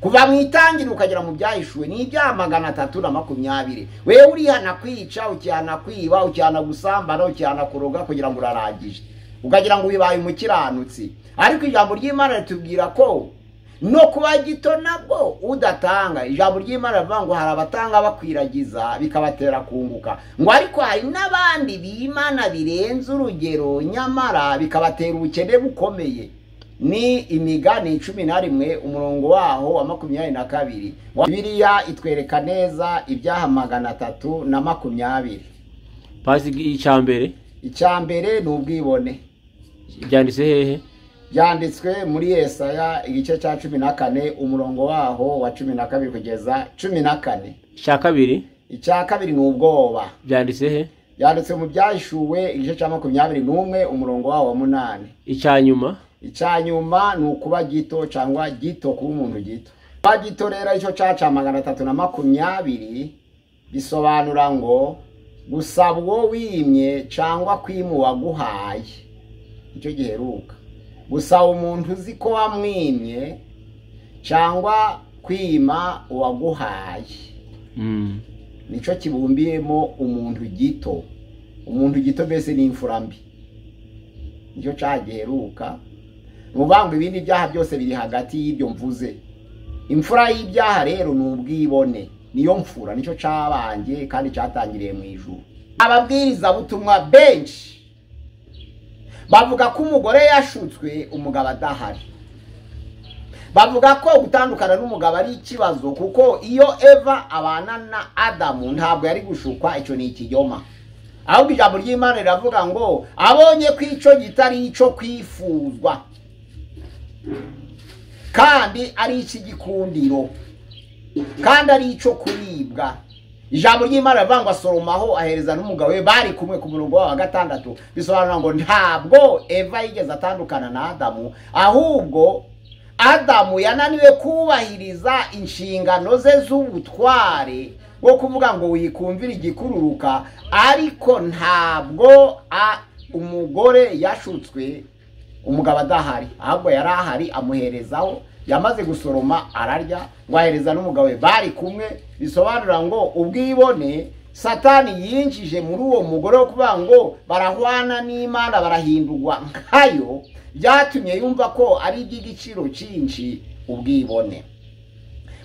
kuva mu itangira ukagera mu byahishuwe ni ibyaha 320. wewe urihana kwica, ukihana kwiba, ukihana gusambana, ukihana kuroga kugira ngo uraragije ukagira ngo wibaye umukiranutsi. Ariko ijambo ry'Imana ritubwira ko no kuba gito nabwo udatanga. Ijambo ry'Imana rivuga ngo hari abatanga bakwiragiza bikabatera kunguka, ngo ariko hari n'abandi b'Imana birenze urugero nyamara bikabatera ubukene bukomeye. Ni Imigani 11 umurongo waho wa 22. Bibiliya itwereka neza ibyaha 320. Pasi icyambere ni ubwibone. Byanditse hehe? Byanditswe muri Yesaya igice cya 14 umurongo waho wa 12 kugeza 14. Icya kabiri ni ubwoba. Byanditse he? Byanditse mu byahishuwe igice cya 21 umurongo waho wa 8. Icyanyuma ni ukuba gito cyangwa gito kuba umuntu gito. Kuba gito rero icyo cyaca 320 bisobanura ngo gusaba uwo wimye cyangwa kwimu waguhaye. Icyo giheruka gusaba umuntu uzi ko wamwimye cyangwa kwima uwaguhaye. Nico kibumbiyemo umuntu gito. Umuntu gito bese ni imfura mbi. Nicyo cyagiheruka. Nubango ibindi byaha byose biri hagati y'ibyo mvuze. Imfura y'ibyaha rero ni ubwibone. Niyo mfura nicyo cabanje kandi cyatangiriye mu ijuru. Ababwiriza butumwa benshi bavuga ko umugore yashutswe umugabo adahari. Bavuga ko gutandukana n'umugabo ari ikibazo kuko iyo Eva abana na Adamu ntabwo yari gushukwa. Icyo ni ikinyoma. Ahubwo ijambo ry'Imana riravuga ngo abonye ko ico gitari ico kwifuzwa kandi ari ikigikundiro kandi ari ico kuribwa. Ijambo ry'Imana rivuga ngo Salomo ahereza n'umugabo we bari kumwe ku murongo wa 6. Bisobanura ngo ntabwo Eva yigeze atandukana na Adamu, ahubwo Adamu yananiwe kubahiriza inshingano ze z'ubutware bwo kuvuga ngo wikumvira igikururuka. Ariko ntabwo umugore yashutswe umugabo adahari, ahubwo yari ahari amuherezaho. Yamaze gusoroma ararya ngo ahereza n'umugabo we bari kumwe. Bisobanura ngo ubwibone Satani yinjije muri uwo mugore wo kuvuga ngo barahwana n'Imana barahindurwa nkayo, byatumye yumva ko ari iby'igiciro cyinshi ubwibone.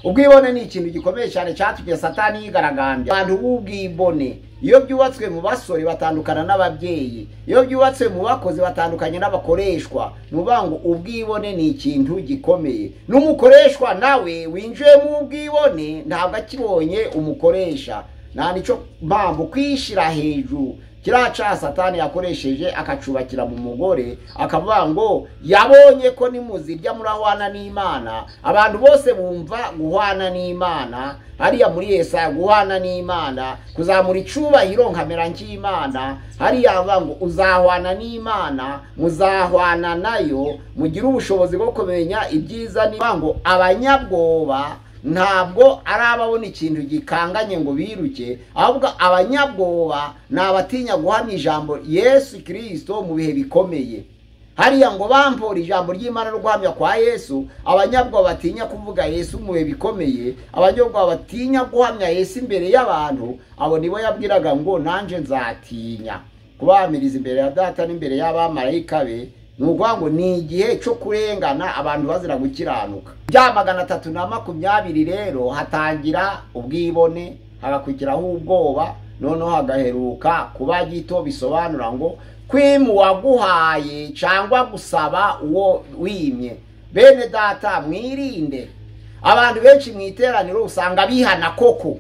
Ubwibone ni ikintu gikomeye cyane cyatumye Satani yigaragambya. Abantu b'ubwibone iyo byubatswe mu basore batandukana n'ababyeyi, iyo byubatswe mu bakozi batandukanye n'abakoreshwa. Nuvuga ngo ubwibone ni ikintu gikomeye. N'umukoreshwa nawe winjiye mu ubwibone ntabwo akibonye umukoresha. Nico mpamvu kwishira hejuru kiraca Satani yakoresheje akacubakira mu mugore, akavuga ngo yabonye ko nimuzirya murahwana n'Imana. Abantu bose bumva guhwana n'Imana. Hariya muri Yesaya guhwana n'Imana kuzamura icubahiro nkamera nk'Imana. Hariya avuga ngo uzahwana n'Imana, muzahwana nayo, mugira ubushobozi bwo kumenya ibyiza. Ni ngo abanyabwoba ntabwo arababona ikintu gikanganye ngo biruke, ahubwo abanyabwoba nabatinya guhamya ijambo Yesu Kristo mu bihe bikomeye. Hariya ngo bampora ijambo ry'Imana no guhamya kwa Yesu. Abanyabwoba batinya kuvuga Yesu mu bihe bikomeye, abanyabwoba batinya guhamya Yesu imbere y'abantu. Abo nibo yabwiraga ngo nanje nzatinya kubamiriza imbere ya Data n'imbere y'abamarayika be. Nukuvuga ngo ni igihe cyo kurengana abantu bazira gukiranuka. Bya 320 rero hatangira ubwibone, hagakurikiraho ubwoba, noneho hagaheruka kuba gito. Bisobanura ngo kwimu waguhaye cyangwa gusaba uwo wimye. Bene data mwirinde. Abantu benshi mwiteraniro usanga bihana koko,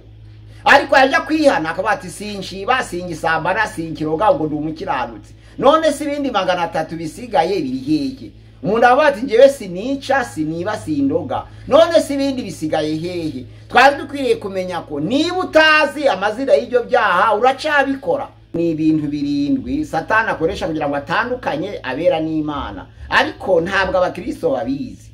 ariko yajya kwihana akabati sinshiba singisambana sinkiroga ngo ndi umukiranutsi. None si ibindi 300 bisigaye biri hehe? Umuntu abati ngewe sinica siniba sindoga, none si ibindi bisigaye hehe? Twari dukwiriye kumenya ko niba utazi amazina y'ibyo byaha uracabikora. Ni ibintu birindwi Satani akoresha kugira ngo atandukanye abera n'Imana, ariko ntabwo abakristo babizi.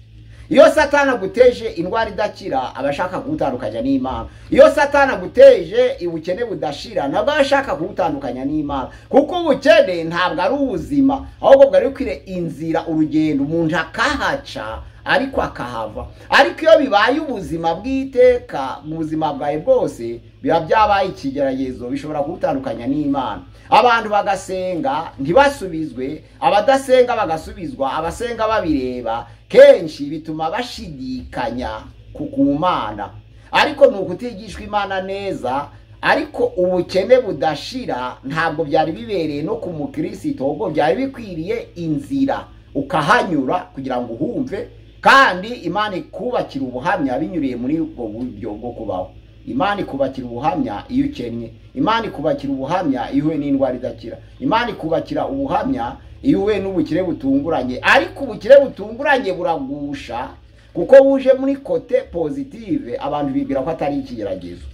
Iyo Satani aguteje indwara idakira abashaka kugutandukanya n'Imana. Iyo Satani aguteje ubukene budashira nabwo abashaka kugutandukanya n'Imana, kuko ubukene ntabwo ari ubuzima, ahubwo bwari kwire inzira urugendo umuntu akahaca ariko akahava. Ariko iyo bibaye ubuzima bw'iteka mu buzima bwawe bwose biba byabaye ikigeragezo, bishobora kugutandukanya n'Imana. Abantu bagasenga ntibasubizwe, abadasenga bagasubizwa, abasenga babireba, kenshi bituma bashidikanya ku Mana. Ariko nukutigishwa Imana neza, ariko ubukene budashira ntabwo byari bibereye no ku mukristo, ahubwo byari bikwiriye inzira ukahanyura kugira ngo uhumve, kandi Imana ikubakira ubuhamya binyuriye muri ubwo buryo bwo kubaho. Imana ikubakira ubuhamya iyo ukennye, Imana ikubakira ubuhamya iyo uhuye n'indwara idakira, Imana ikubakira ubuhamya iyo uhuye n'ubukire butunguranye. Ariko ubukire butunguranye buragusha, kuko buje muri kote positive, abantu bibwira ko atari ikigeragezo.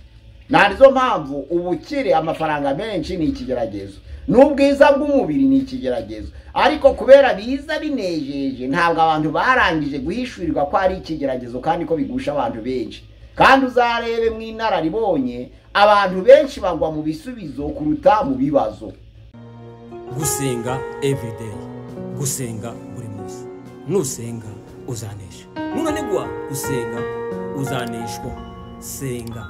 Narizo mpamvu ubukire, amafaranga menshi ni ikigeragezo, n'ubwiza bw'umubiri ni ikigeragezo. Ariko kubera biza binejeje, ntabwo abantu barangije guhishurirwa ko ari ikigeragezo kandi ko bigusha abantu benshi. Kandi uzarebe mu inararibonye, abantu benshi bagwa mu bisubizo kuruta mu bibazo. Gusenga everyday, gusenga buri munsi. Nusenga uzanesha, nunanigwa gusenga uzaneshwa. Senga.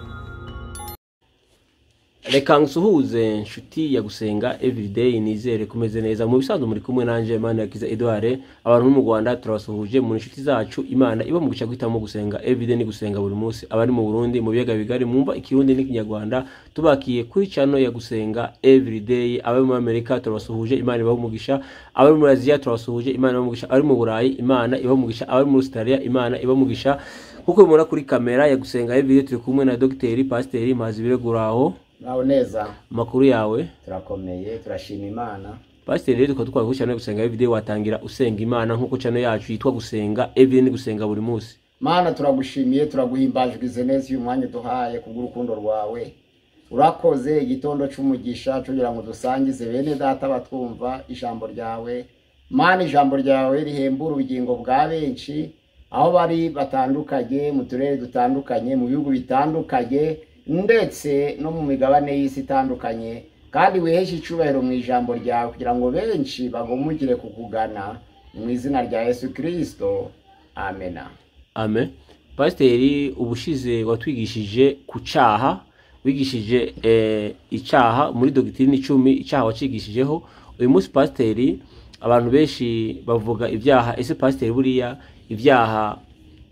Reka nsuhuze nshuti ya Gusenga Everyday, nizere kumeze neza. Mu bisanzwe muri kumwe nanje Manirakiza Edouard. Abantu mu Rwanda turabasuhuje mu nshuti zacu. Imana iba mu gica guhitamo gusenga everyday, ni gusenga buri munsi. Abari mu Burundi, mu biyaga bigari, mwumva ikirundi n'ikinyarwanda, tubakiye kuri channel ya Gusenga Everyday. Abari mu Amerika turabasuhuje, Imana iba mu gica. Abari mu Aziya turabasuhuje, Imana iba mu gica. Abari mu Burayi, Imana iba mu gica. Abari mu Australia, Imana iba mu gica. Kuko mubona kuri kamera ya Gusenga Everyday turi kumwe na Dr. Pasteur Mazibire Guraho. Naho neza, makuru yawe? Turakomeye, turashima Imana. Pasteur, rero tukaba twakwishyana Gusenga Everyday, watangira usenga Imana nkuko channel yacu yitwa Gusenga Everyday, gusenga buri munsi. Mana turagushimiye, turaguhimbajwe neza uyu mwanya duhaye kubw'urukundo rwawe. Urakoze igitondo cy'umugisha kugira ngo dusangize bene data batwumva ijambo ryawe. Mana, ijambo ryawe rihembura ubugingo bwa benshi aho bari batandukanye, mu turere dutandukanye, mu bihugu bitandukanye, ndetse no mu migabane y'isi itandukanye. Kandi wiheshe icubahiro mu ijambo ryawe kugira ngo benshi bagumukire kukugana, mu izina rya Yesu Kristo, amen. Amen. Pasteur, ubushize watwigishije ku cyaha, wigishije icyaha muri Doctrine 10, icyaha wacigishijeho. Uyu munsi Pasteur, abantu benshi bavuga ibyaha. Ese Pasteur, buriya ibyaha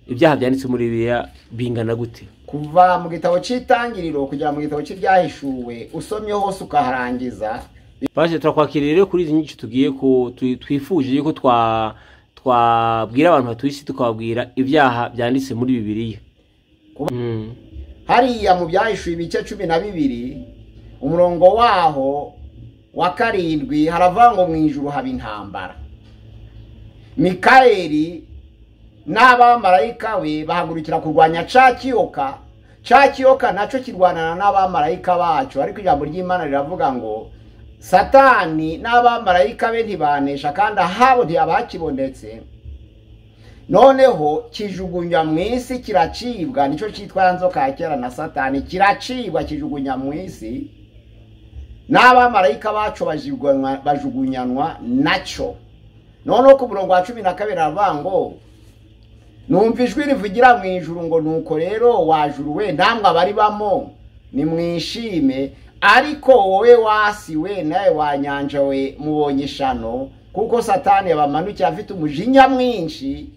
byanditse muri Bibiliya bingana gute? Kuva mu gitabo cy'itangiriro kugera mu gitabo cy'ibyahishuwe, usomye hose ukaharangiza. Pasteur, turakwakiriye rero kuri izi nyinshi tugiye twifuje yuko twabwira abantu batuye tukababwira ibyaha byanditse muri Bibiliya. Hariya mu byahishuwe ibice 12 umurongo waho wa 7 haravuga ngo mu ijuru haba intambara. Mikayeli n'abamarayika we bahagurukira kurwanya Cakiyoka. Cakiyoka naco kirwanana n'abamarayika bacu, ariko ijambo ry'Imana riravuga ngo Satani n'abamarayika be ntibanesha, kandi ahabo ntiyabakibonetse. Noneho kijugunya mu isi, kiracibwa. Nico cyitwa nzoka kera na Satani, kiracibwa kijugunya mu isi, n'abamarayika bacu bajugunyanwa naco. Noneho ku murongo wa 12 aravuga ngo numva ijwi rivugira mu ijuru ngo nuko rero wajuru we namwe abari bamo nimwishime, ariko wowe wasi we nawe wanyanja we mubonye ishano, kuko Satani yabamanukiye afite umujinya mwinshi,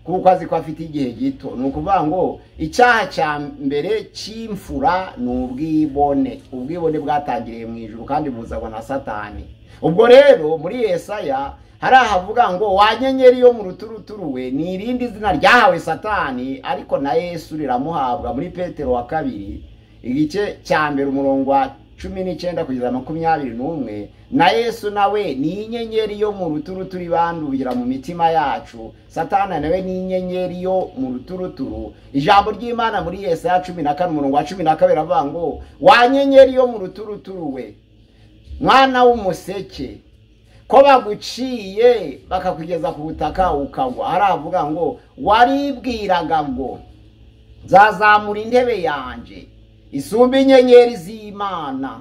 kuko azi ko afite igihe gito. Nukuvuga ngo icyaha cya mbere cy'imfura n'ubwibone. Ubwibone bwatangiriye mu ijuru kandi buzagwa na Satani. Ubwo rero muri Yesaya hari ahavuga ngo wanyenyeri yo mu ruturuturu we, ni irindi zina ryahawe Satani, ariko na Yesu riramuhabwa. Muri Petero wa 2 igice cya mbere umurongo wa 19 kugeza 21, na Yesu nawe ni inyenyeri yo mu ruturuturu ibandurira mu mitima yacu. Satani nawe ni inyenyeri yo mu ruturuturu. Ijambo ry'Imana muri Yesaya 14 umurongo wa 12 avuga ngo wanyenyeri yo mu ruturuturu we, mwana w'umuseke, ko baguciye bakakugeza ku butaka ukagwa. Haravuga ngo waribwiraga ngo nzazamura intebe yanje isumba inyenyeri z'Imana,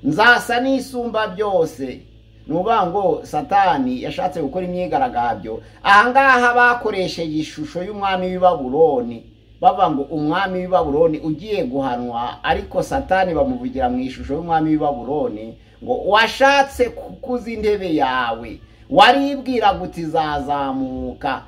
nzasa n'isumba byose, nuba ngo Satani yashatse gukora imyigaragambyo. Ahangaha bakoresheje ishusho y'umwami w'i Babuloni, bava ngo umwami w'i Babuloni ugiye guhanwa, ariko Satani bamuvugira mu ishusho y'umwami w'i Babuloni ngo washatse kukuza intebe yawe, waribwira guti zazamuka,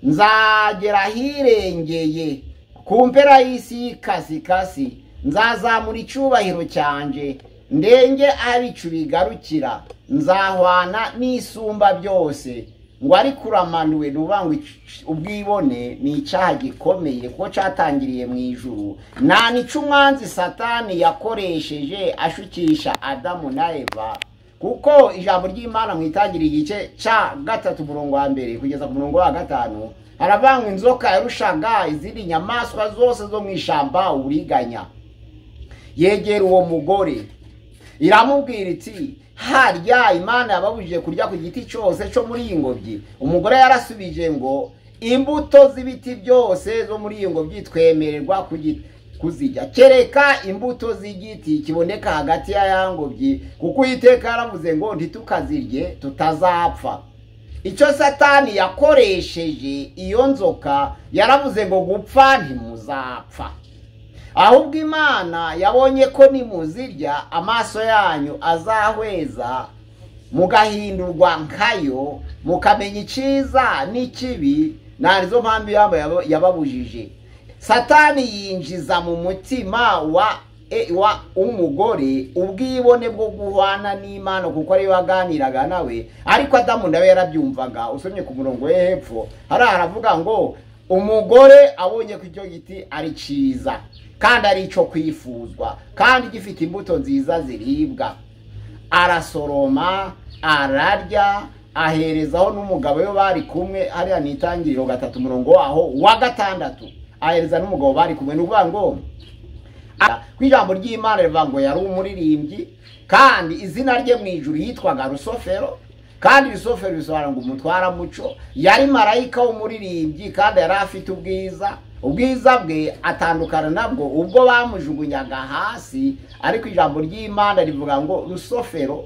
nzagera hirengeye ku mpera y'isi y'ikasikasi, nzazamura icyubahiro cyanje ndenge abicu bigarukira, nzahwana n'isumba byose. Ngo ariko uramanuwe, nuba ngo ubwibone ni icyaha gikomeye kuko cyatangiriye mu ijuru. Nta nicyo umwanzi Satani yakoresheje ashukisha Adamu na Eva, kuko ijambo ry'Imana mwitangiriye igice cya 3:1 kugeza ku 5 haravangwa inzoka yarushaga izindi nyamaswa zose zo mu ishamba uburiganya. Yegera uwo mugore iramubwira iti, harya Imana yababujije kurya ku giti cyose cyo muri iyi ngobyi? Umugore yarasubije ngo, imbuto z'ibiti byose zo muri iyi ngobyi twemererwa kuzijya, kereka imbuto z'igiti kiboneka hagati ya ngobyi, kuko Uwiteka yaravuze ngo ntitukazirye tutazapfa. Icyo Satani yakoresheje iyo nzoka, yaravuze ngo gupfa ntimuzapfa, ahubwo Imana yabonye ko nimuzirya amaso yanyu azahweza, mugahindurwa nkayo, mukamenya icyiza n'ikibi. Narizo mpamvu yababujije. Satani yinjiza mu mutima wa umugore ubwibone bwo guhwana n'Imana, kuko ari waganiraga nawe, ariko Adamu nawe yarabyumvaga. Usomye ku murongo we hepfo haravuga ngo umugore abonye ko icyo giti ari cyiza kandi ari cyo kwifuzwa kandi gifite imbuto nziza ziribwa, arasoroma, ararya, aherezaho n'umugabo we bari kumwe. Hariya ni Itangiriro 3:6 ahereza n'umugabo bari kumwe. Nuvuga ngo kwijambo ry'Imana rivuga ngo yari umuririmbyi, kandi izina rye mu ijuru yitwaga Rusofero, kandi Rusofero bisobanura ngo umutwara muco. Yari marayika w'umuririmbyi kandi yari afite ubwiza bwe atandukana nabwo ubwo bamujugunyaga hasi. Ariko ijambo ry'Imana rivuga ngo Rusofero,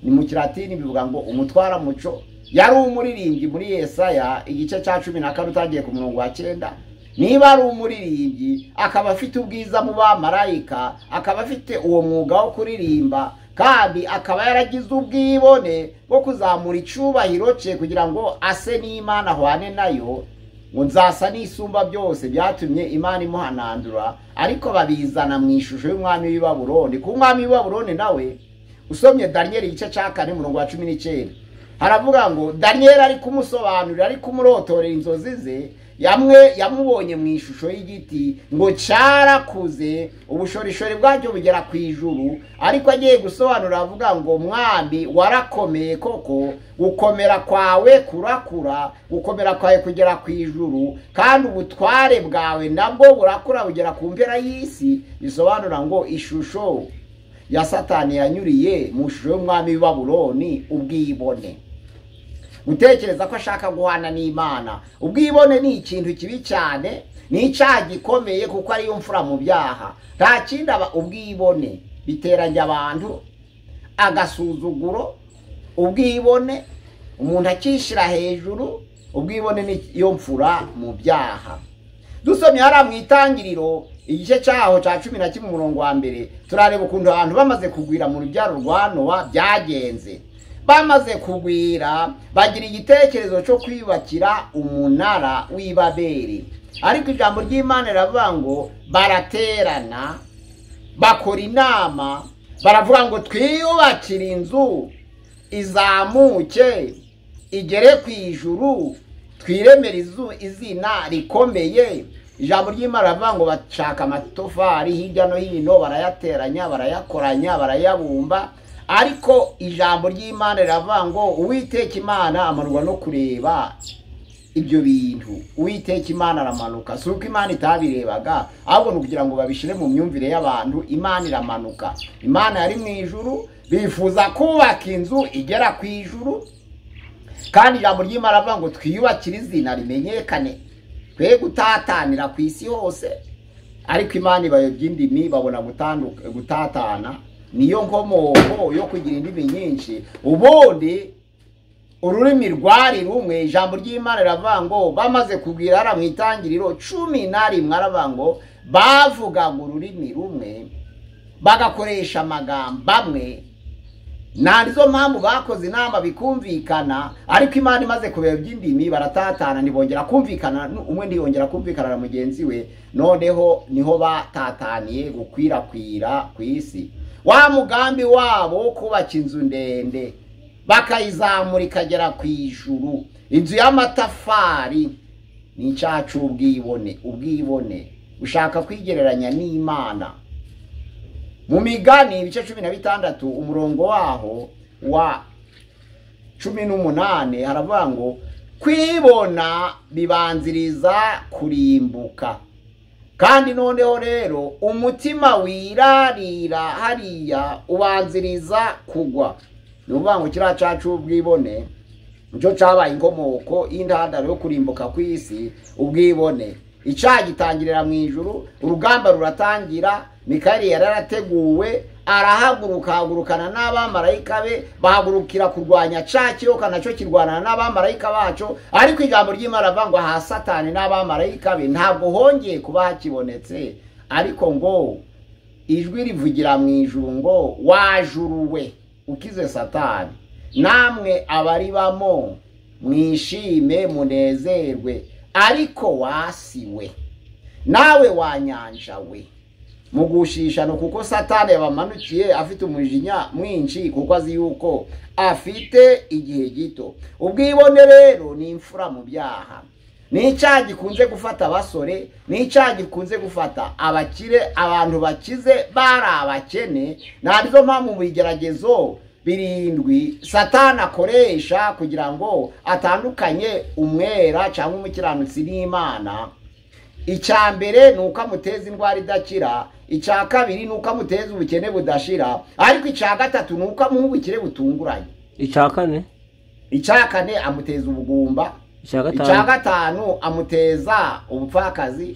ni mu Kilatini bivuga ngo umutwara muco. Yari umuririmbyi muri Yesaya igice cya 14 utagiye ku murongo wa 9. Niba ari umuririmbyi akaba afite ubwiza mu bamarayika, akaba afite uwo mwuga wo kuririmba, kandi akaba yaragize ubwibone bwo kuzamura icyubahiro cye kugira ngo ase n'Imana ahwane nayo, ngo nzasa n'isumba byose, byatumye Imana imuhanandura. Ariko babizana mu ishusho y'umwami w'i Babuloni. Ku mwami w'i Babuloni nawe usomye Daniel igice cya 4:19 haravuga ngo Daniel ari kumusobanurira, ari kumurotorera inzozi ze, yamubonye mu ishusho y'igiti ngo cyarakuze, ubushorishori bwacyo bugera ku ijuru. Ariko agiye gusobanura avuga ngo mwami warakomeye koko, gukomera kwawe kurakura, gukomera kwawe kugera ku ijuru, kandi ubutware bwawe nabwo burakura bugera ku mpera y'isi. Bisobanura ngo ishusho ya Satani yanyuriye mu shusho y'umwami w'i Babuloni, ubwibone, gutekereza ko ashaka guhana n'Imana. Ubwibone ni ikintu kibi cyane, ni icyaha gikomeye kuko ari yo mfura mu byaha. Nta kindi ubwibone biteranya abantu, agasuzuguro, ubwibone, umuntu akishira hejuru. Ubwibone ni yo mfura mu byaha. Dusomye hara mu Itangiriro igice cyaho cya 11 turareba ukuntu abantu bamaze kugwira mu rubyaro rwa Nowa byagenze. Bamaze kugwira bagira igitekerezo cyo kwibakira umunara w'i Babeli. Ariko ijambo ry'Imana riravuga ngo baraterana, bakora inama, baravuga ngo twiyubakire inzu izamuke igere ku ijuru, twiremere izina rikomeye. Ijambo ry'Imana riravuga ngo bashaka amatofari hirya no hino, barayateranya, barayakoranya, barayabumba. Ariko ijambo ry'Imana riravuga ngo Uwiteka Imana amanurwa no kureba ibyo bintu. Uwiteka Imana aramanuka. Si uko Imana itabirebaga, ahubwo ni kugira ngo babishire mu myumvire y'abantu. Imana iramanuka. Imana yari mu ijuru, bifuza kubaka inzu igera ku ijuru, kandi ijambo ry'Imana riravuga ngo twiyubakire izina rimenyekane, twe gutatanira ku isi hose. Ariko Imana ibayobya indimi, babona gutatana, niyo nkomoko yo kugira indimi nyinshi. Ubundi ururimi rwari rumwe. Ijambo ry'Imana riravuga ngo bamaze kubwira ara mu itangiriro 11 aravuga ngo bavugaga ururimi rumwe bagakoresha amagambo amwe. Narizo mpamvu bakoze inama bikumvikana, ariko Imana imaze kubera by'indimi baratatana ntibongera kumvikana, umwe ndiyongera kumvikana na mugenzi we. Noneho niho batataniye gukwirakwira ku isi. Wa mugambi wabo kubaka inzu ndende bakayizamura ikagera ku ijuru, inzu y'amatafari, ni icyacu ubwibone ushaka kwigereranya n'Imana. Mu Migani ibice 16 umurongo waho wa 18 haravuga ngo kwibona bibanziriza kurimbuka, kandi noneho rero umutima wirarira hariya ubanziriza kugwa. Nuvuga ngo kira cyacu ubwibone nicyo cyabaye inkomoko y'intandaro yo kurimbuka ku isi. Ubwibone icyaha gitangirira mu ijuru, urugamba ruratangira. Mikayeli yararateguwe, arahagurukana n'abamarayika be, bahagurukira kurwanya cya kiyoka nacyo kirwanana n'abamarayika bacu. Ariko ijambo ry'Imana rivuga ngo aha Satani n'abamarayika be ntabwo hongeye kuba hakibonetse, ariko ngo ijwi rivugira mu ijuru ngo wajuruwe ukize Satani, namwe abaribamo mwishime munezerwe, ariko wasiwe nawe wanyanja we mugushishano, kuko Satani yabamanukiye afite umujinya mwinshi, kuko azi yuko afite igihe gito. Ubwibone rero ni imfura mu byaha, ni icyaha gikunze gufata abasore, ni icyaha gikunze gufata abakire. Abantu bakize bari abakene. Narizo mpamvu mu bigeragezo 7 Satani akoresha kugira ngo atandukanye umwera cyangwa umukiranutsi n'Imana. Icya mbere nuko amuteza indwara idakira, icya kabiri nuko amuteza ubukene budashira, ariko icya gatatu nuko amuha ubukire butunguranye. Icya kane amuteza ubugumba, icya gatanu amuteza ubupfakazi,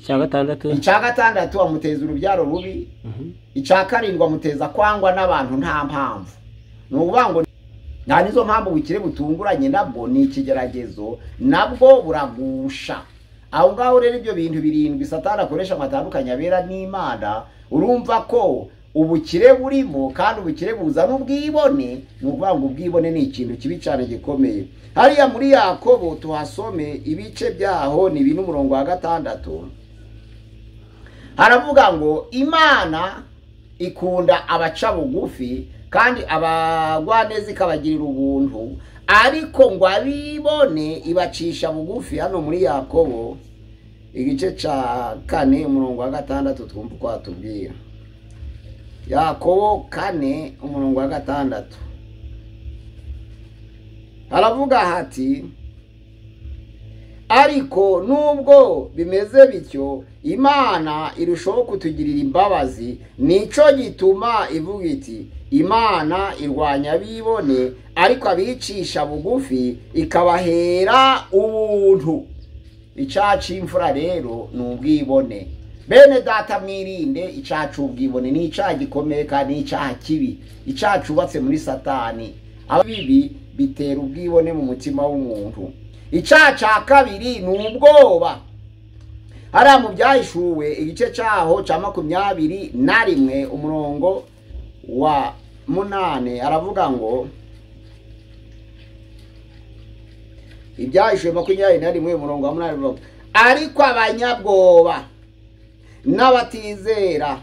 icya gatandatu amuteza urubyaro rubi, icya karindwi amuteza kwangwa n'abantu nta mpamvu. Nuvuga ngo nta nizo mpamvu ubukire butunguranye nabwo ni ikigeragezo, nabwo buragusha. Aho ngaho rero ibyo bintu 7 Satani akoresha amatandukanye abera n'Imana, urumva ko ubukire burimo, kandi ubukire buza n'ubwibone. Nuvuga ngo ubwibone ni ikintu kibi cyane gikomeye. Hariya muri Yakobo tuhasome ibice byaho ni 4:6 haravuga ngo Imana ikunda abaca bugufi, kandi abagwaneza ikabagirira ubuntu, ariko ngo abibone ibacisha bugufi. Hano muri Yakobo igice ca 4:6 twumva uko atubwira. Yakobo 4:6 haravuga hati, ariko nubwo bimeze bityo Imana irushaho kutugirira imbabazi, nico gituma ivuga iti Imana irwanya abibone, ariko abicisha bugufi ikabahera ubuntu. Icacu imfura rero ni ubwibone. Bene data mwirinde icacu ubwibone, ni icaha gikomeye kandi ni icaha kibi, icaha cubatse muri Satani. Abibi bitera ubwibone mu mutima w'umuntu. Icaha ca kabiri ni ubwoba. Hariya mu Byahishuwe igice cyaho ca 21 umurongo wa 8 aravuga ngo, Ibyahishuwe 21 umurongo wa 8 aravuga, ariko abanyabwoba n'abatizera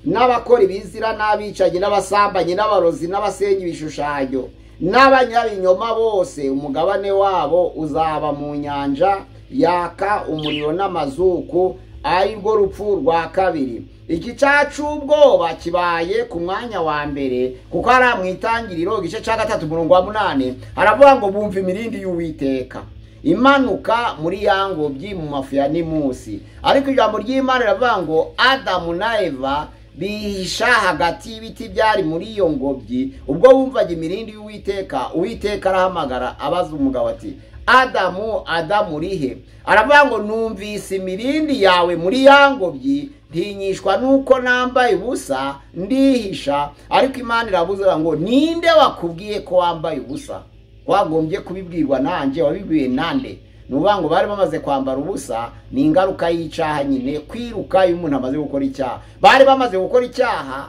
n'abakora ibizira n'abicaye n'abasambanye n'abarozi n'abasenga ibishushanyo n'abanyabinyoma bose umugabane wabo uzaba mu nyanja yaka umuriro n'amazuku, aribwo rupfu rwa kabiri. Iki cyacu ubwoba kibaye ku mwanya wa mbere, kuko ari mu itangiriro igice cya 3 umurongo wa 8 haravuga ngo bumva imirindi y'Uwiteka imanuka muri yangobyi mu mafu ya Nimusi. Ariko ijambo ry'Imana riravuga ngo Adamu na Eva bihisha hagati y'ibiti byari muri iyo ngobyi. Ubwo bumvaga imirindi y'Uwiteka, Uwiteka arahamagara abaza umugabo ati, Adamu, Adamu urihe? Aravuga ngo numvise imirindi yawe muri yangobyi, ntinyishwa nuko nambaye ubusa ndihisha, ariko Imana iravuze ngo ninde wakubwiye ko wambaye ubusa? Wagombye kubibwirwa nanjye, wabibwiye nande? Nuvuga ngo bari bamaze kwambara ubusa, ni ingaruka y'icyaha nyine, kwiruka iyo umuntu amaze gukora icyaha. Bari bamaze gukora icyaha,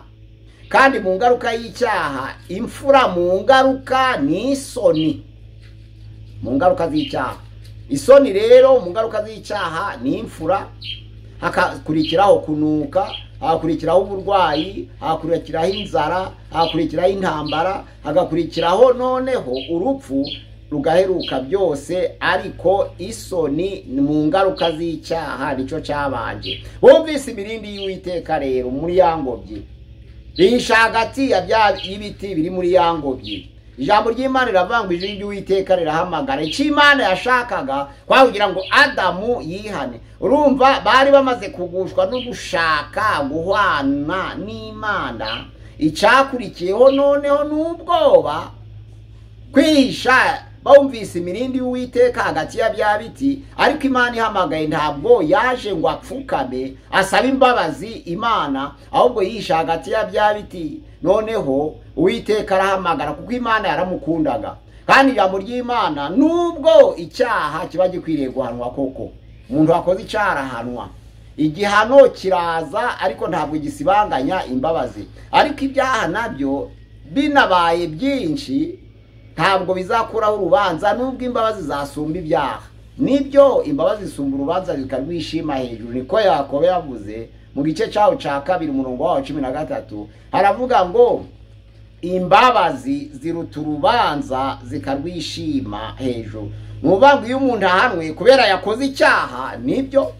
kandi mu ngaruka y'icyaha, imfura mu ngaruka ni isoni. Mu ngaruka z'icyaha isoni rero, mu ngaruka z'icyaha ni imfura, hakakurikiraho kunuka, hakakurikiraho uburwayi, hakakurikiraho inzara, hakakurikiraho intambara, hagakurikiraho noneho urupfu rugaheruka byose. Ariko isoni mu ngaruka z'icyaha nicyo cyabanje. Bumvise imirindi y'Uwiteka rero muri ya ngobyi, bihisha hagati y'ibiti biri muri ya ngobyi. Ijambo ry'Imana riravuga ngo ijwi ry'Uwiteka rirahamagara. Icyo Imana yashakaga kugira ngo Adamu yihane. Urumva bari bamaze kugushwa no gushaka guhwana n'Imana. Icyakurikiyeho noneho n'ubwoba, kwihisha. Bumvise imirindi y'Uwiteka hagati ya bya biti, ariko Imana ihamagaye ntabwo yaje ngo apfukame asaba imbabazi Imana, ahubwo yihisha hagati ya bya biti. Noneho Uwiteka arahamagara kuko Imana yaramukundaga. Kandi ijambo ry'Imana, nubwo icyaha kiba gikwiriye guhanwa koko, umuntu wakoze icyaha arahanwa, igihano kiraza, ariko ntabwo gisibanganya imbabazi. Ariko ibyaha nabyo binabaye byinshi ntabwo bizakuraho urubanza, nubwo imbabazi zasumba ibyaha. Nibyo imbabazi zisumba urubanza zikarwishima hejuru. Niko Yakobo yavuze mu gice cyawo cya 2 umurongo wa 13, haravuga ngo imbabazi ziruta urubanza zikarwishima hejuru. Nuvuga ngo iyo umuntu ahanwe kubera yakoze icyaha nibyo,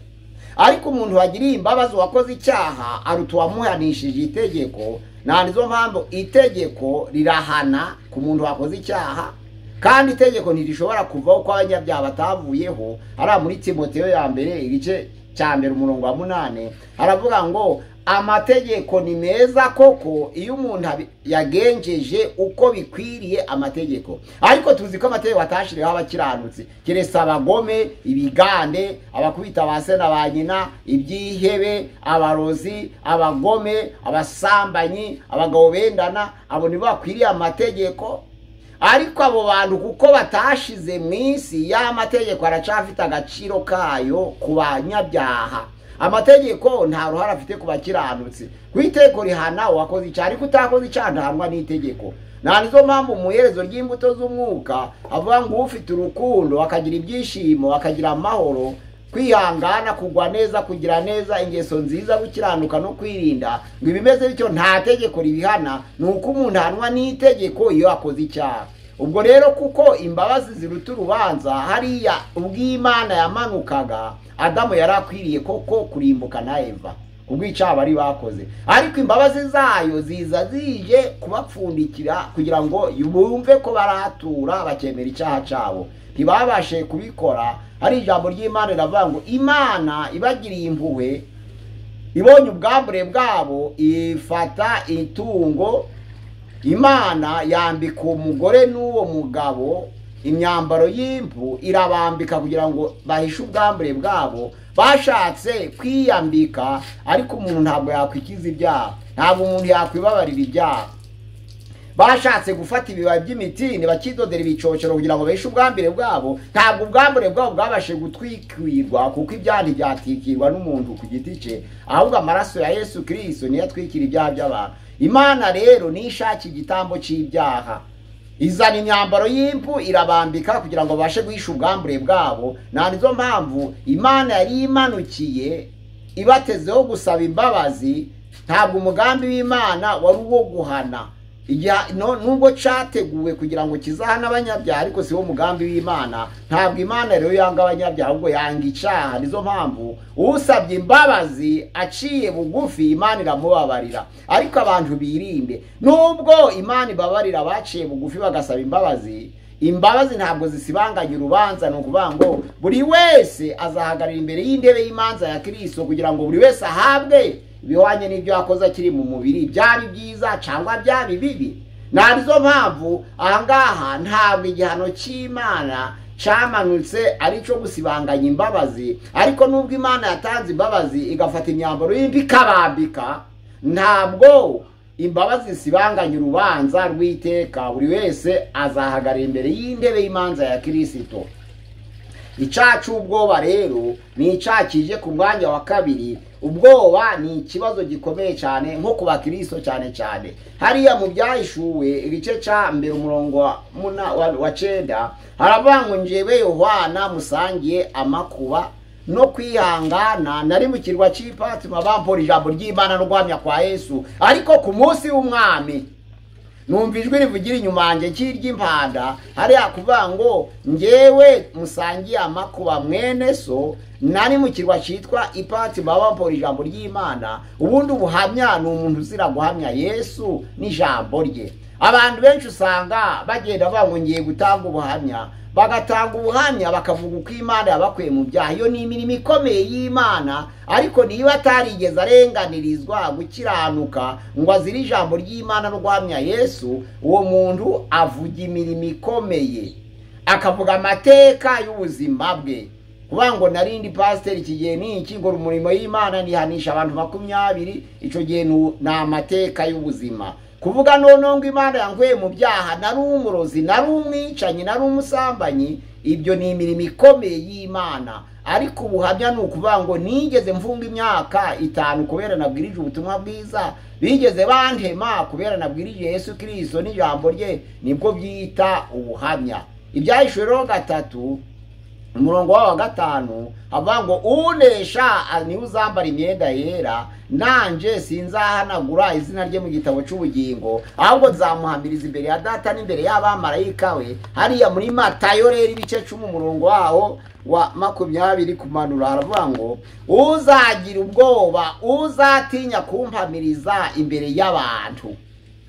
ariko umuntu wagiriye imbabazi wakoze icyaha aruta uwamuhanishije itegeko. Nizo mpamvu itegeko rirahana ku muntu wakoze icyaha, kandi itegeko ntirishobora kuvaho ko abanyabyaha batavuyeho. Ari muri Timoteyo ya mbere igice cya 1 umurongo wa 8 haravuga ngo amategeko ni meza koko iyo umuntu yagenjeje uko bikwiriye amategeko. Ariko tuzi ko amategeko atashiriho abakiranutsi, keretse abagome, ibigande, abakubita ba se na ba nyina, ibyihebe, abarozi, abagome, abasambanyi, abagabo bendana, abo nibo bakwiriye amategeko. Ariko abo bantu kuko batashize mu isi, ya mategeko aracafite agaciro kayo ku banyabyaha. Amategeko nta ruhara afite ku bakiranutsi. Ku itegeko rihana uwakoze icyaha, ariko utakoze icyaha ntahanwa n'itegeko. Nizo mpamvu mu iherezo ry'imbuto z'umwuka avuga ngo ufite urukundo akagira ibyishimo, akagira amahoro, kwihangana, kugwa neza, kugira neza, ingeso nziza, gukiranuka no kwirinda, ngo ibimeze bityo nta tegeko ribihana, nuko umuntu ahanwa n'itegeko iyo akoze icyaha. Ubwo rero kuko imbabazi ziruta urubanza, hariya ubw'Imana yamanukaga, Adamu yarakwiriye koko kurimbuka na Eva kubw'icyaha bari bakoze. Ariko imbabazi zayo ziza zije kubapfundikira kugira ngo bumve ko baratura bakemera icyaha cyabo. Ntibabashe kubikora. Hari ijambo ry'Imana riravuga ngo Imana ibagiriye impuhwe, ibonye ubwambure bwabo, ifata itungo. Imana yambika umugore n'uwo mugabo imyambaro y'impu, irabambika kugira ngo bahishe ubwambure bwabo. Bashatse kwiyambika, ariko umuntu ntabwo yakwikiza ibyaha, ntabwo umuntu yakwibabarira ibyaha. Bashatse gufata ibibabi by'imitini bakidodera ibicocero kugira ngo bahishe ubwambure bwabo, ntabwo ubwambure bwabo bwabashe gutwikirwa, kuko ibyaha ntibyatikirwa n'umuntu ku giti cye, ahubwo amaraso ya Yesu Kristo niyo atwikira ibyaha by'abantu. Imana rero nishaki igitambo cy'ibyaha, izana imyambaro y'impu irabambika kugira ngo bashe guhisha ubwambure bwabo. Nizo mpamvu Imana yari imanukiye ibatezeho gusaba imbabazi. Ntabwo umugambi w'Imana wari uwo guhana, nubwo cyateguwe kugira ngo kizahane abanyabyaha, ariko si wo mugambi w'Imana. Ntabwo Imana rero yanga abanyabyaha, ahubwo yanga icyaha. Nizo mpamvu usabye imbabazi aciye bugufi, Imana iramubabarira. Ariko abantu birinde, nubwo Imana ibabarira baciye bugufi bagasaba imbabazi, imbabazi ntabwo zisibanganya urubanza. Ni ukuvuga ngo buri wese azahagarara imbere y'intebe y'imanza ya Kristo kugira ngo buri wese ahabwe bihwanye n'ibyo yakoze akiri mu mubiri, byari byiza cyangwa byari bibi. Nizo mpamvu ahangaha ntabwo igihano cy'Imana camanutse ari cyo gusibanganya imbabazi. Ariko nubwo Imana yatanze imbabazi igafata imyambaro y'imbi ikabambika, ntabwo imbabazi zisibanganya urubanza rw'iteka. Buri wese azahagarara imbere y'intebe y'imanza ya Kristo. Icyaha cy'ubwoba rero ni icyaha kije ku mwanya wa kabiri. Ubwoba ni ikibazo gikomeye cyane nko ku bakristo cyane cyane. Hariya mu Byahishuwe igice cya mbere umurongo wa 9 haravuga ngo njyewe Yohana musangiye amakuba no kwihangana, nari mu kirwa cy'Ipatimo bampora ijambo ry'Imana no guhamya kwa Yesu. Ariko ku munsi w'umwami numva ijwi rivugira inyuma yanjye cy'iry'impanda, hariya kuvuga ngo njyewe musangiye amakuba mwene so, nari mu kirwa cyitwa Ipatimo bampora ijambo ry'Imana. Ubundi ubuhamya ni umuntu uzira guhamya Yesu n'ijambo rye. Abantu benshi usanga bagenda bavuga ngo ngiye gutanga ubuhamya, bagatanga ubuhamya bakavuga uko Imana yabakuye mu byaha. Iyo ni imirimo ikomeye y'Imana, ariko niba atarigeze arenganirizwa gukiranuka ngo azire ijambo ry'Imana no guhamya Yesu, uwo muntu avuga imirimo ikomeye, akavuga amateka y'ubuzima bwe. Kuvuga ngo narindi pasiteri iki gihe n'iki ngo umurimo y'Imana nihanisha abantu 20, icyo gihe ni amateka y'ubuzima. Kuvuga noneho ngo Imana yankuye mu byaha, nari umurozi, nari umwicanyi, nari umusambanyi, ibyo ni imirimo ikomeye y'Imana. Ariko ubuhamya ni ukuvuga ngo nigeze mfunga imyaka 5 kubera nabwirije ubutumwa bwiza, bigeze bantema kubera nabwirije Yesu Kristo n'ijambo rye, nibwo byita ubuhamya. Ibyahishuwe 3 umurongo wa 5 havuga ngo unesha ni uzambara imyenda yera, nanje sinzahanagura izina rye mu gitabo cy'ubugingo, ahubwo nzamuhamiriza imbere ya Data n'imbere y'abamarayika we. Hariya muri Matayo rero ibice 10 umurongo waho wa 20 kumanura haravuga ngo uzagira ubwoba, uzatinya kumpamiriza imbere y'abantu.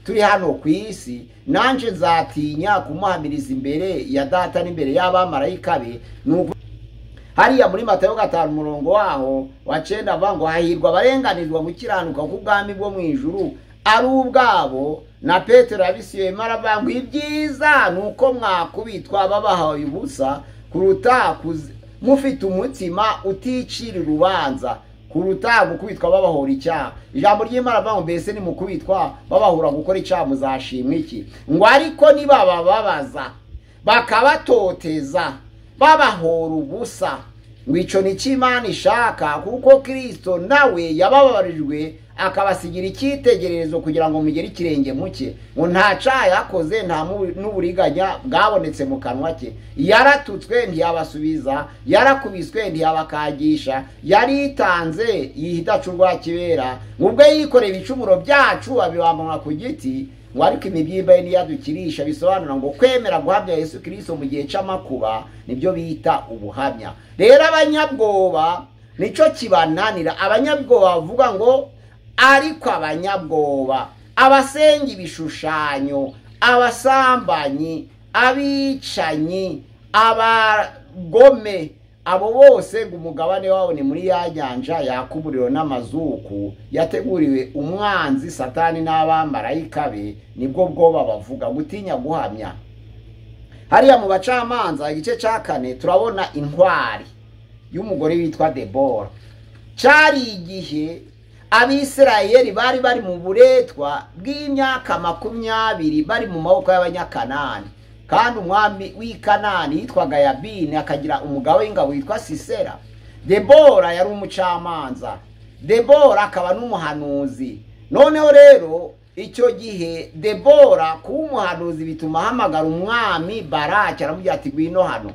Turi hano ku isi, nanje nzatinya kumuhamiriza imbere ya Data n'imbere y'abamarayika be. Hariya muri Matayo 5 umurongo waho wa 9 avuga ngo hahirwa abarenganizwa gukiranuka k'ubwami bwo mu ijuru ari ubwabo. Na Petero yabisiye maravuga ngo ibyiza nuko mwakubitwa babahaye ubusa kuruta mufite umutima uticira urubanza, kuruta gukubitwa babahora icyaha. Ijambo ry'Imana avuga ngo mbese ni mukubitwa babahura gukora icyaha muzashimwa iki? Ngo ariko nibababaza bakabatoteza babahora ubusa, ngo icyo ni cyo Imana ishaka, kuko Kristo nawe yababarijwe akabasigira icyitegererezo kugira ngo mugere ikirenge muke. Ngo nta cyaha yakoze, nta n'uburiganya bwabonetse mu kanwa ke. Yaratutswe ntiyabasubiza, yarakubiswe ntiyabakagisha, yaritanze yihidacurwa kibera, ubwo yikoreye ibicumuro byacu abibambana ku giti. Ngo ariko imibyimba ye niyadukirisha, bisobanura ngo kwemera guhamya Yesu Kristo mu gihe cy'amakuba nibyo bita ubuhamya. Rero abanyabwoba nico kibananira. Abanyabwoba bavuga ngo ariko abanyabwoba, abasenga ibishushanyo, abasambanyi, abicanyi, abagome, abo bose ngo umugabane wabo ni muri ya nyanja yakuburiro n'amazuku yateguriwe umwanzi Satani n'abamarayika be. Nibwo bwoba bavuga, gutinya guhamya. Hariya mu Bacamanza igice cya 4 turabona intwari y'umugore witwa Debora. Cyari igihe Abisirayeli bari mu buretwa bw'imyaka 20 bari mu maboko y'Abanyakanani, kandi umwami w'Ikanani yitwaga Yabini akagira umugabo w'ingabo witwa Sisera. Debora yari umucamanza, Debora akaba n'umuhanuzi. Noneho rero icyo gihe Debora kuba umuhanuzi bituma ahamagara umwami Baraki, aramubwira ati gwino hano.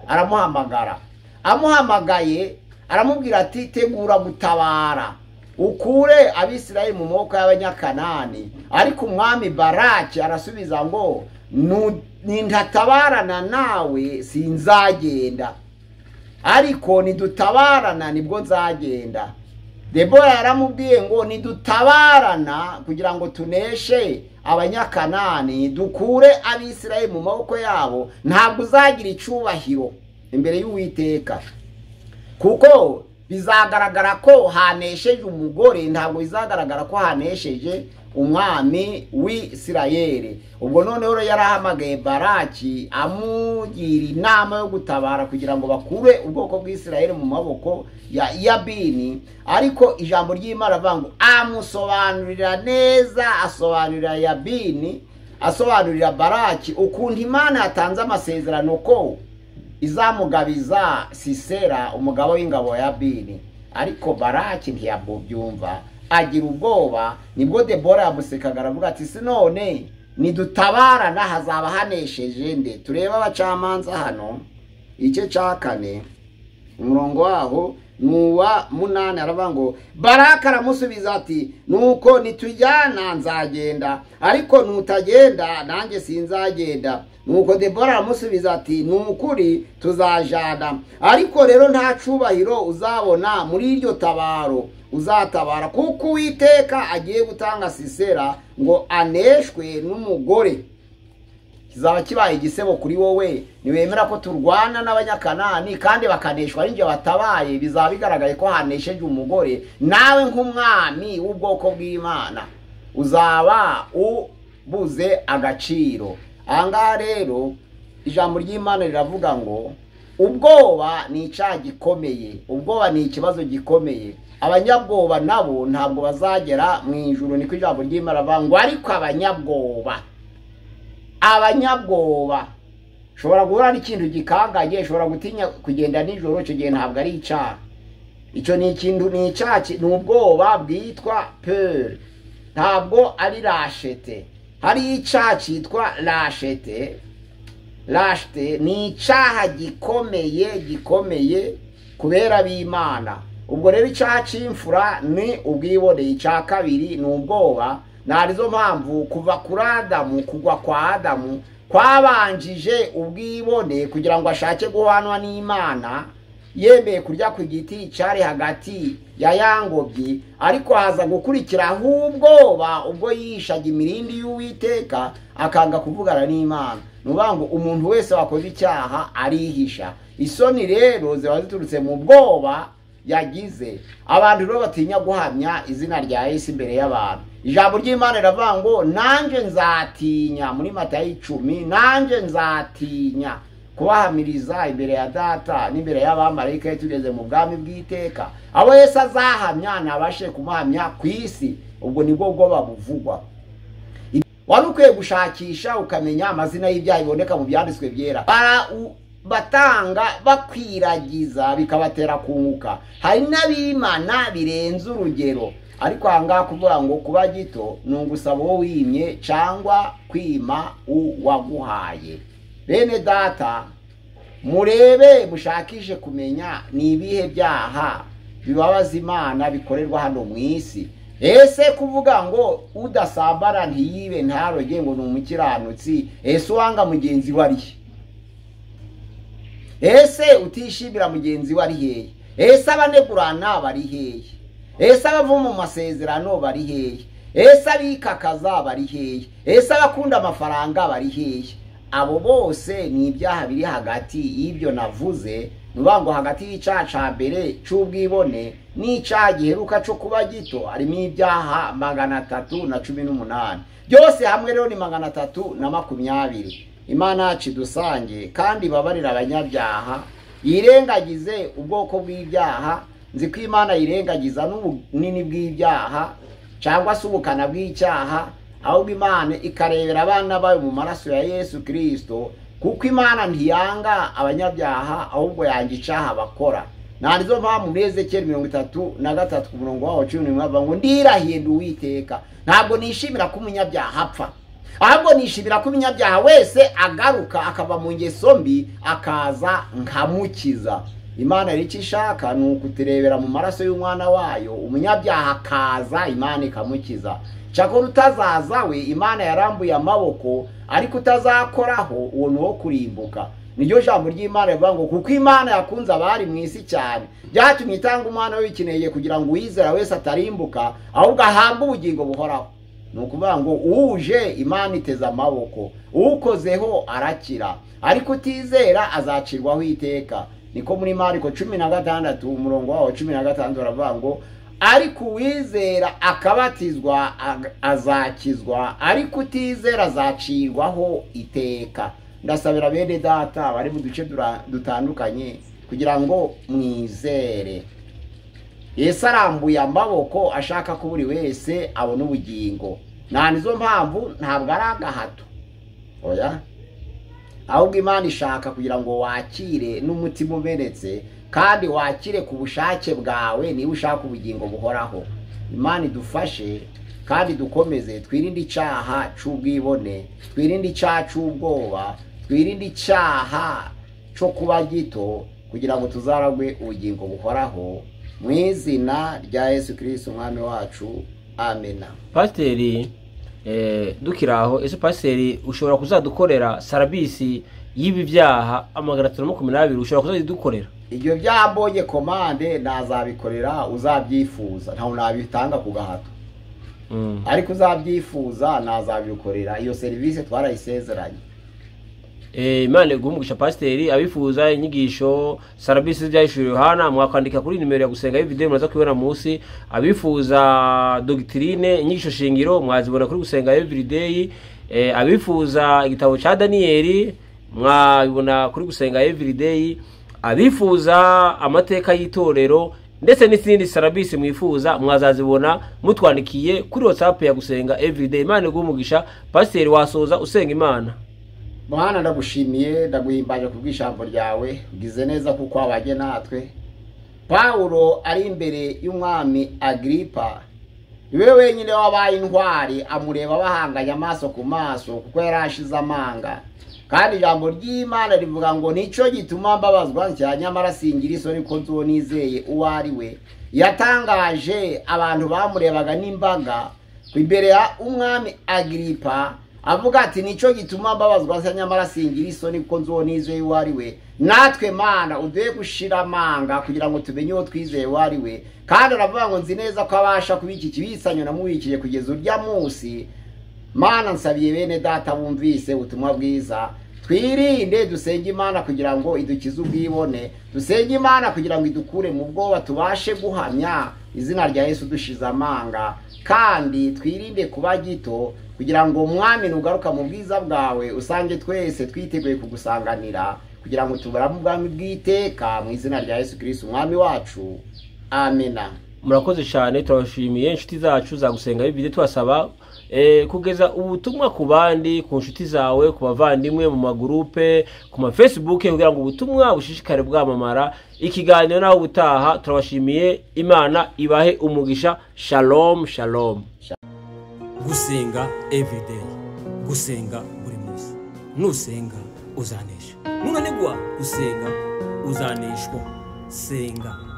Aramuhamagara, amuhamagaye aramubwira ati tegura gutabara ukure Abisirayeli mu maboko y'Abanyakanani. Ariko umwami Baraki arasubiza ngo nindatabarana nawe sinzagenda, ariko nidutabarana nibwo nzagenda. Debora yaramubwiye ngo nidutabarana kugira ngo tuneshe Abanyakanani, dukure Abisirayeli mu maboko yabo, ntabwo uzagira icubahiro imbere y'Uwiteka, kuko bizagaragara ko hanesheje umugore, ntabwo bizagaragara ko hanesheje umwami w'Isirayeli. ubwo noneho yarahamagaye Baraki amugira inama yo gutabara kugira ngo bakure ubwoko bw'Isirayeli mu maboko ya Yabini. Ariko ijambo ry'Imana avuga amusobanurira neza, asobanurira Yabini, asobanurira Baraki ukuntu Imana yatanze amasezerano ko izamugabiza Sisera umugabo w'ingabo ya Yabini. Ariko Baraki ntiyabyumva, agira ubwoba. Nibwo Debora yamusekaga aravuga ati sinone nidutabarana hazaba hanesheje nde? Tureba abacamanza hano ice ca 4 umurongo waho nuwa 8 aravuga ngo Baraka aramusubiza ati nuko nitujyana nzagenda, ariko nutagenda nanjye sinzagenda. Nuko Debora aramusubiza ati nukuri tuzajana, ariko rero nta cubahiro uzabona muri iryo tabaro uzatabara, kuko Uwiteka agiye gutanga Sisera ngo aneshwe n'umugore. Kizaba kibaye igisebo kuri wowe niwemera ko turwana n'abanyakanani kandi bakaneshwa n'inje batabaye, bizaba bigaragaye ko hanesheje umugore. Nawe nk'umwami w'ubwoko bw'Imana uzaba ubuze agaciro. Anga rero ijambo ry'Imana riravuga ngo ubwoba ni icyaha gikomeye, ubwoba ni ikibazo gikomeye. Abanyabwoba nabo ntabwo bazagera mu ijuru, niko ijambo ry'Imana rivuga ngo ariko abanyabwoba shobora guhura n'ikintu gikangaye, shobora gutinya kugenda nijoro, icyo gihe ntabwo ari icyaha. Icyo ni ikintu, ni icyaha, ni ubwoba bwitwa peur, ntabwo ari rashete. Hari icyaha cyitwa rashete. Rashete ni icyaha gikomeye kubera b'Imana. Ubwo rero icyaha cy'imfura ni ubwibone. Icya kabiri ni ubwoba. Narizo mpamvu kuva kuri Adamu, kugwa kwa Adamu kwabanjije ubwibone kugira ngo ashake guhanwa n'Imana, yemeye kurya ku giti cyari hagati ya yangobyi. Ariko haza gukurikira ubwoba ubwo yishaga imirindi y'Uwiteka akanga kuvugana n'Imana. Nuvuga ngo umuntu wese wakoze icyaha arihisha. Isoni rero ziba ziturutse mu bwoba yagize. Abantu rero batinya guhamya izina rya Yesu imbere y'abantu. Ijambo ry'Imana riravuga ngo nanjye nzatinya, muri Matayo 10, nanjye nzatinya kubahamiriza imbere ya Data n'imbere y'abamarayika tugeze mu bwami bw'iteka. Abo Yesu azahamya nabashe kumuhamya ku isi. Ubwo nibwo bwoba buvugwa. Wari ukwiye gushakisha ukamenya amazina y'ibyaha biboneka mu byanditswe byera, batanga bakwiragiza bikabatera kunguka. Hari n'abimana birenze urugero. Ariko ahangaha kuvuga ngo kuba gito nungusaba wowe wimye cyangwa kwima uwaguhaye. Bene data, murebe mushakishe kumenya ni ibihe byaha bibabaza Imana bikorerwa hano mu isi. Ese kuvuga ngo udasambara ntiyibe ntaroge ngo ni umukiranutsi, ese uwanga mugenzi we ari? Ese utishimira mugenzi we ari hehe? Ese abanegurana bari hehe? Ese abava mu masezerano bari hehe? Ese abikakaza bari hehe? Ese abakunda amafaranga bari hehe? Abo bose ni ibyaha biri hagati y'ibyo navuze. Nuvuga ngo hagati y'icyaha cya mbere cy'ubwibone n'icyaha giheruka cyo kuba gito harimo ibyaha 318. Byose hamwe rero ni 320. Imana yacu dusange kandi babarira abanyabyaha, yirengagize ubwoko bw'ibyaha. Nzi ko Imana yirengagiza n'ubunini bw'ibyaha cyangwa se ubukana bw'icyaha, ahubwo Imana ikarebera abana bayo mu maraso ya Yesu Kristo, kuko Imana ntiyanga abanyabyaha ahubwo yanga icyaha bakora. Narizo mpamvu muri Ezekiel 33 ku murongo wa 11 bavuga ngo ndirahiye Uwiteka, ntabwo nishimira ko umunyabyaha apfa, ahubwo nishimira ko umunyabyaha wese agaruka akava mu ngeso mbi akaza nkamukiza. Imana rero ishaka ni ukuturebera mu maraso y'umwana wayo, umunyabyaha akaza Imana ikamukiza. Cyakora utazaza we Imana yarambuye amaboko, ariko utazakoraho uwo ni wo kurimbuka. Niryo jambo ry'Imana rivuga ngo kuko Imana yakunze abari mu isi cyane byatumye itanga umwana w'ikinege kugira ngo uwizera wese atarimbuka ahubwo ahabwe ubugingo buhoraho. Nukuvuga ngo uje Imana iteza amaboko, ukozeho arakira, ariko utizera azacirwaho iteka. niko muri Mariko 16 umurongo wawo 16 baravuga ngo ariko uwizera akabatizwa azakizwa, ariko utizera azacirwaho iteka. Ndasabira bene data bari mu duce dutandukanye kugira ngo mwizere. Yesu arambuye amaboko ashaka ko buri wese abona ubugingo. Nta nizo mpamvu, ntabwo ari agahato, oya, ahubwo Imana ishaka kugira ngo wakire n'umutima umenetse, kandi wakire ku bushake bwawe niba ushaka ubugingo buhoraho. Imana idufashe kandi dukomeze twirinde icyaha cy'ubwibone, twirinde icyaha cy'ubwoba, twirinde icyaha cyo kuba gito, kugira ngo tuzaragwe ubugingo buhoraho mu izina rya Yesu Kristo umwami wacu, amena. Pasiteri, dukiraho, ese pasiteri ushobora kuzadukorera sarabisi y'ibi byaha 512 ushobora kuzadukorera? Ibyo byambonye komande nazabikorera, uzabyifuza, ntaho nabitanga ku gahato. Ariko uzabyifuza nazabikorera, iyo serivisi twarayisezeranye. Imana guhumugisha pasiteri. Abifuza inyigisho sarabisi byahishuriwe Yohana mwakandika kuri nimero ya gusenga everyday muraza kubona munsi. Abifuza doctrine inyigisho shingiro mwazibona kuri gusenga everyday. Abifuza igitabo cha Danieli mwabibona kuri gusenga everyday. Abifuza amateka y'itorero ndetse n'izindi sarabisi mwifuza mwazazibona mutwandikiye kuri WhatsApp ya gusenga everyday. Imana guhumugisha pasiteri, wasoza usenga Imana. Mwana ndagushimiye, ndaguhimbaje kubw'ijambo ryawe, ugize neza kuko wabaje natwe. Paulo ari imbere y'umwami Agripa, iwe wenyine wabaye intwari, amureba bahanganya amaso ku maso kuko yarashize amanga. Kandi ijambo ry'Imana rivuga ngo nico gituma mbabazwa ntya, nyamara singira isoni ko nzo nizeye uwo ari we. Yatangaje abantu bamurebaga n'imbaga imbere ya umwami Agripa, avuga ati nico gituma mbabazwa ntya, nyamara singira isoni ko nzo nizeye uwo ari we. Natwe Mana uduhe gushira amanga kugira ngo tumenye uwo twizeye uwo ari we. Kandi aravuga ngo nzi neza ko abasha kubiki kibisanyo namubikiye kugeza urya munsi. Mana nsabiye bene data bumvise ubutumwa bwiza, twirinde dusenge Imana kugira ngo idukize ubwibone, dusenge Imana kugira ngo idukure mu bwoba, tubashe guhamya izina rya Yesu dushize amanga. Kandi twirinde kuba gito kugira ngo umwami nugaruka mu bwiza bwawe usange twese twiteguye kugusanganira, kugira ngo tubaramu ubwami bw'iteka mu izina rya Yesu Kristo umwami wacu, amena. Murakoze cyane, turabashimiye inshuti zacu za gusenga video. Twasaba kugeza ubutumwa ku bandi, ku nshuti zawe, ku bavandimwe, mu magurupe, ku ma Facebook, kugira ngo ubutumwa bushishikare bwamamara. Ikiganiro naho ubutaha. Turabashimiye, Imana ibahe umugisha. Shalom shalom. Gusenga everyday, gusenga buri munsi. Nusenga uzanesha, nunanigwa gusenga uzaneshwa. Senga.